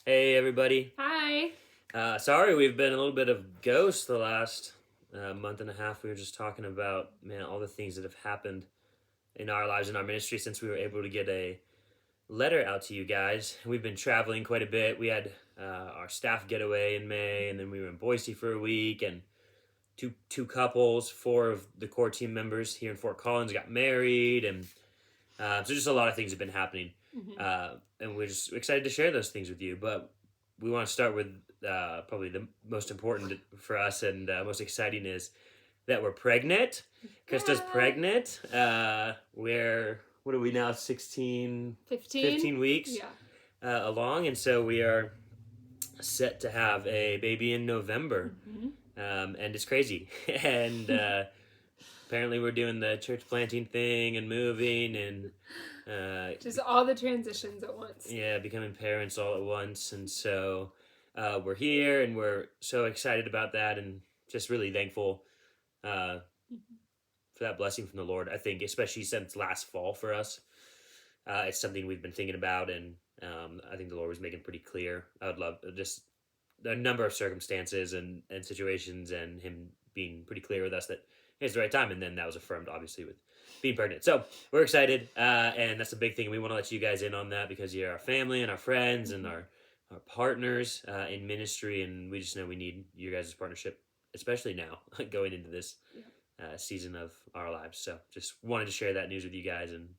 Hey everybody. Hi. Sorry we've been a little bit of ghost the last month and a half. We were just talking about, man, all the things that have happened in our lives, in our ministry, since we were able to get a letter out to you guys. We've been traveling quite a bit. We had our staff getaway in May, and then we were in Boise for a week, and two couples, four of the core team members here in Fort Collins got married, and so just a lot of things have been happening. Mhm. And we're just excited to share those things with you. But we want to start with probably the most important for us and most exciting is that we're pregnant. Krista's Yeah. pregnant. We're, what are we now, 16, 15? 15 weeks Yeah. along. And so we are set to have a baby in November. hmm And it's crazy. And apparently we're doing the church planting thing and moving and Just all the transitions at once. yeah, becoming parents all at once. And so we're here and we're so excited about that and just really thankful uh, Mhm. for that blessing from the Lord. I think, especially since last fall for us, it's something we've been thinking about. And I think the Lord was making pretty clear. I would love just a number of circumstances and situations and Him being pretty clear with us that it's the right time. And then that was affirmed, obviously, with being pregnant. So we're excited, and that's a big thing. We want to let you guys in on that because you're our family and our friends and Mhm. our partners in ministry, and we just know we need your guys' partnership, especially now going into this Yeah. season of our lives. So just wanted to share that news with you guys, and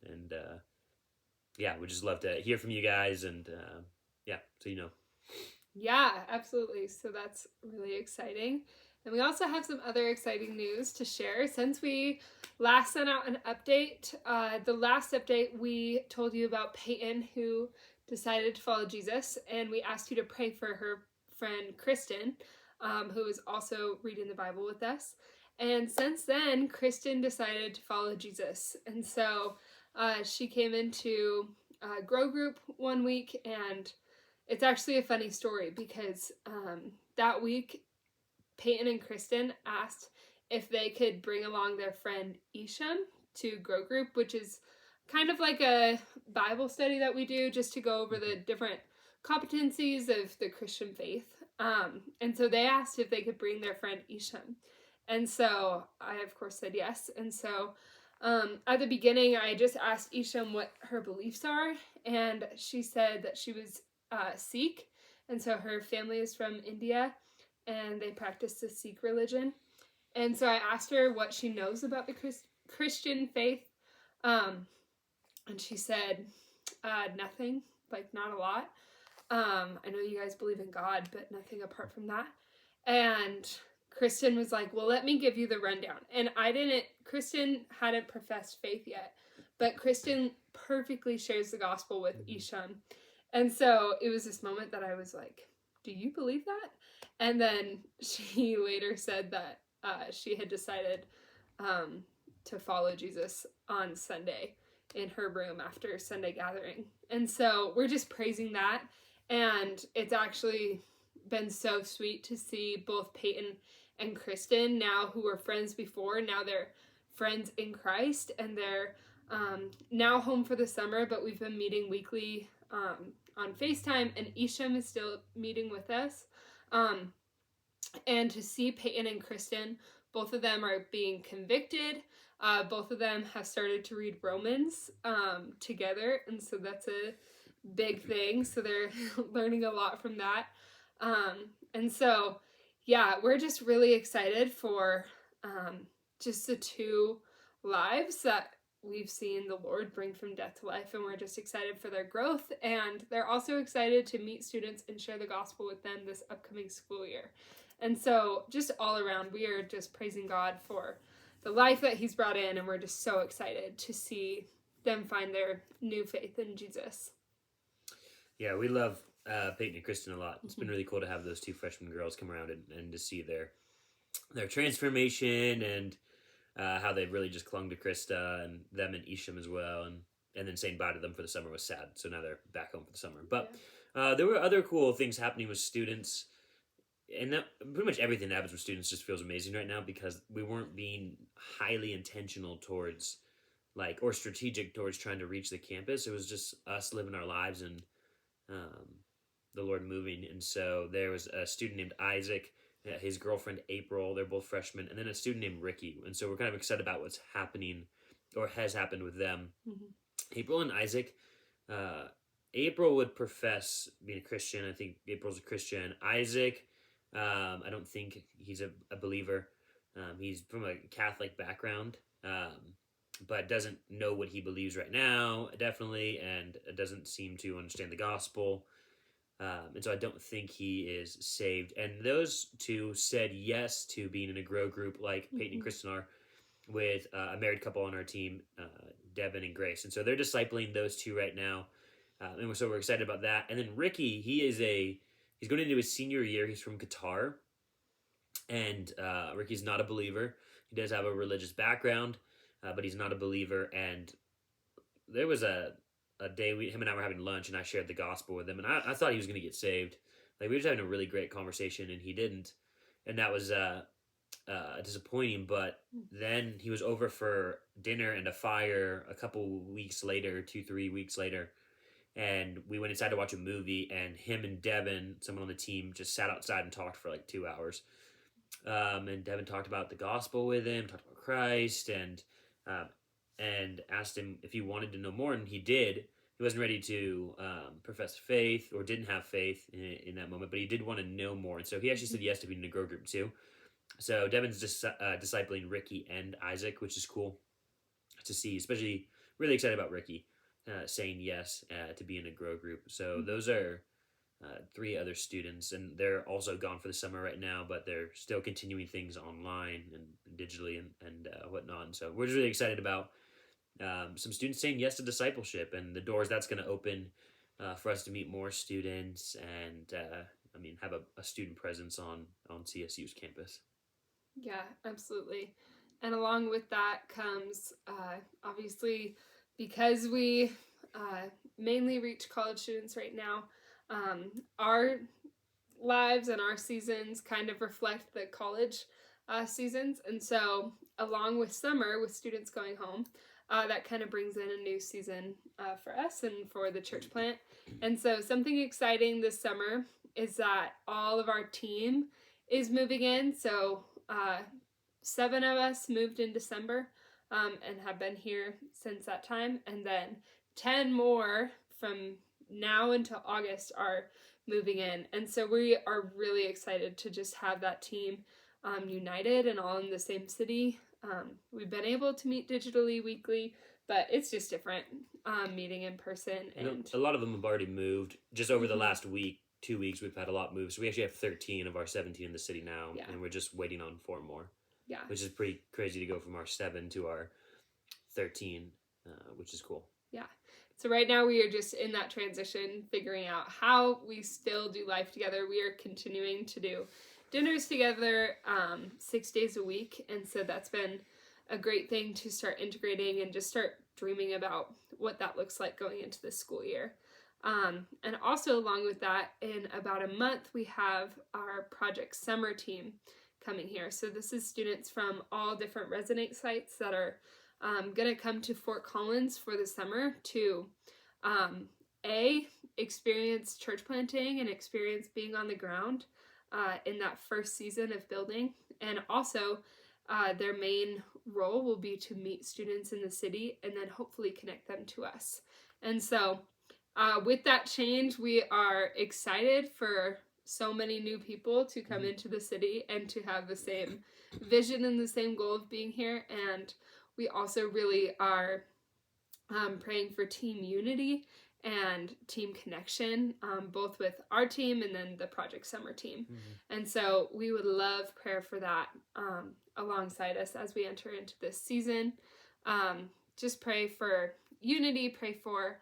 yeah, we just love to hear from you guys, and yeah, so you know. Yeah, absolutely. So that's really exciting. And we also have some other exciting news to share. Since we last sent out an update, the last update we told you about Peyton, who decided to follow Jesus, and we asked you to pray for her friend Kristen, who is also reading the Bible with us. And since then, Kristen decided to follow Jesus. And so she came into Grow Group one week, and it's actually a funny story because that week, Peyton and Kristen asked if they could bring along their friend Isham to Grow Group, which is kind of like a Bible study that we do just to go over the different competencies of the Christian faith. And so they asked if they could bring their friend Isham. And so I, of course, said yes. And so at the beginning, I just asked Isham what her beliefs are, and she said that she was Sikh, and so her family is from India, and they practice the Sikh religion. And so I asked her what she knows about the Christian faith, um, and she said nothing, like not a lot. I know you guys believe in God, but nothing apart from that. And Kristen was like, well, let me give you the rundown. And Kristen hadn't professed faith yet, but Kristen perfectly shares the gospel with Isham. And so it was this moment that I was like, do you believe that? And then she later said that she had decided um, to follow Jesus on Sunday in her room after Sunday gathering. And so we're just praising that. And it's actually been so sweet to see both Peyton and Kristen, now who were friends before, now they're friends in Christ, and they're now home for the summer, but we've been meeting weekly on FaceTime, and Isham is still meeting with us. Um, and to see Peyton and Kristen, both of them are being convicted. Both of them have started to read Romans together, and so that's a big thing. So they're learning a lot from that. And so, yeah, we're just really excited for just the two lives that we've seen the Lord bring from death to life, and we're just excited for their growth. And they're also excited to meet students and share the gospel with them this upcoming school year. And so, just all around, we are just praising God for the life that He's brought in, and we're just so excited to see them find their new faith in Jesus. Yeah, we love Peyton and Kristen a lot. It's been Mm-hmm. really cool to have those two freshman girls come around and to see their transformation and how they've really just clung to Krista and them and Isham as well, and then saying bye to them for the summer was sad. So now they're back home for the summer. But there were other cool things happening with students, and that, pretty much everything that happens with students just feels amazing right now because we weren't being highly intentional towards or strategic towards trying to reach the campus. It was just us living our lives and um, the Lord moving. And so there was a student named Isaac, his girlfriend April, they're both freshmen, and then a student named Ricky. And so we're kind of excited about what's happening or has happened with them. Mhm. April and Isaac, April would profess being a Christian. I think April's a Christian. Isaac, I don't think he's a believer. He's from a Catholic background, but doesn't know what he believes right now, definitely, and doesn't seem to understand the gospel. And so I don't think he is saved. And those two said yes to being in a grow group like Peyton and Kristen are, with a married couple on our team, Devin and Grace. And so they're discipling those two right now. And so we're excited about that. And then Ricky, he's going into his senior year. He's from Qatar. And Ricky's not a believer. He does have a religious background, but he's not a believer. And there was a day him and I were having lunch, and I shared the gospel with him. And I thought he was going to get saved. Like, we were just having a really great conversation, and he didn't. And that was disappointing. But then he was over for dinner and a fire a couple weeks later, 2-3 weeks later. And we went inside to watch a movie, and him and Devin, someone on the team, just sat outside and talked for like 2 hours. And Devin talked about the gospel with him, talked about Christ, and asked him if he wanted to know more, and he did. He wasn't ready to profess faith or didn't have faith in that moment, but he did want to know more, and so he actually said yes to being in a grow group too. So Devin's just discipling Ricky and Isaac, which is cool to see, especially really excited about Ricky saying yes to be in a grow group. So those are 3 other students, and they're also gone for the summer right now, but they're still continuing things online and digitally and whatnot. And so we're just really excited about some students saying yes to discipleship and the doors that's going to open for us to meet more students and have a student presence on CSU's campus. Yeah, absolutely. And along with that comes, obviously, because we mainly reach college students right now, our lives and our seasons kind of reflect the college seasons. And so, along with summer, with students going home, that kind of brings in a new season for us and for the church plant. And so, something exciting this summer is that all of our team is moving in. So, 7 of us moved in December and have been here since that time. And then 10 more from now until August are moving in. And so we are really excited to just have that team united and all in the same city. We've been able to meet digitally weekly, but it's just different meeting in person. And a lot of them have already moved. Just over the last week, 2 weeks, we've had a lot move. So we actually have 13 of our 17 in the city now, and we're just waiting on 4 more. Yeah, which is pretty crazy to go from our 7 to our 13, which is cool. Yeah. So right now we are just in that transition, figuring out how we still do life together. We are continuing to do dinners together 6 days a week. And so that's been a great thing to start integrating and just start dreaming about what that looks like going into the school year. And also along with that, in about a month, we have our Project Summer team coming here. So this is students from all different Resonate sites that are going to come to Fort Collins for the summer to experience church planting and experience being on the ground in that first season of building. And also their main role will be to meet students in the city and then hopefully connect them to us. And so with that change, we are excited for so many new people to come into the city and to have the same vision and the same goal of being here. And we also really are praying for team unity and team connection, both with our team and then the Project Summer team. And so we would love prayer for that alongside us as we enter into this season. Just pray for unity, pray for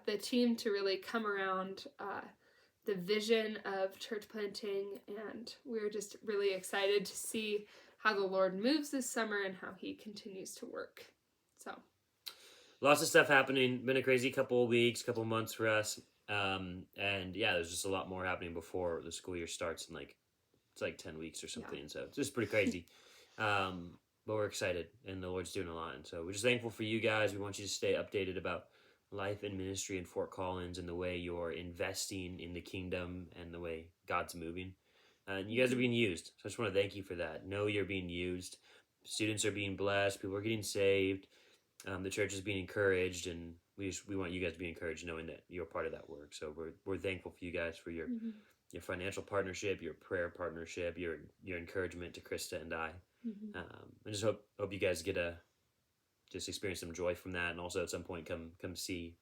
the team to really come around the vision of church planting, and we're just really excited to see how the Lord moves this summer and how he continues to work. So lots of stuff happening. Been a crazy couple of weeks, couple of months for us. And yeah, there's just a lot more happening before the school year starts in it's like 10 weeks or something. Yeah. So it's just pretty crazy. But we're excited, and the Lord's doing a lot. And so we're just thankful for you guys. We want you to stay updated about life and ministry in Fort Collins and the way you're investing in the kingdom and the way God's moving. And you guys are being used. So I just want to thank you for that. Know you're being used. Students are being blessed. People are getting saved. The church is being encouraged, and we want you guys to be encouraged, knowing that you're part of that work. So we're thankful for you guys for your financial partnership, your prayer partnership, your encouragement to Krista and I. I just hope you guys get just experience some joy from that, and also at some point come see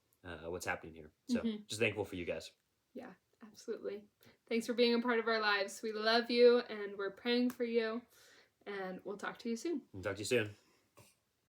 what's happening here. So just thankful for you guys. Yeah, absolutely. Thanks for being a part of our lives. We love you, and we're praying for you, and we'll talk to you soon. Talk to you soon.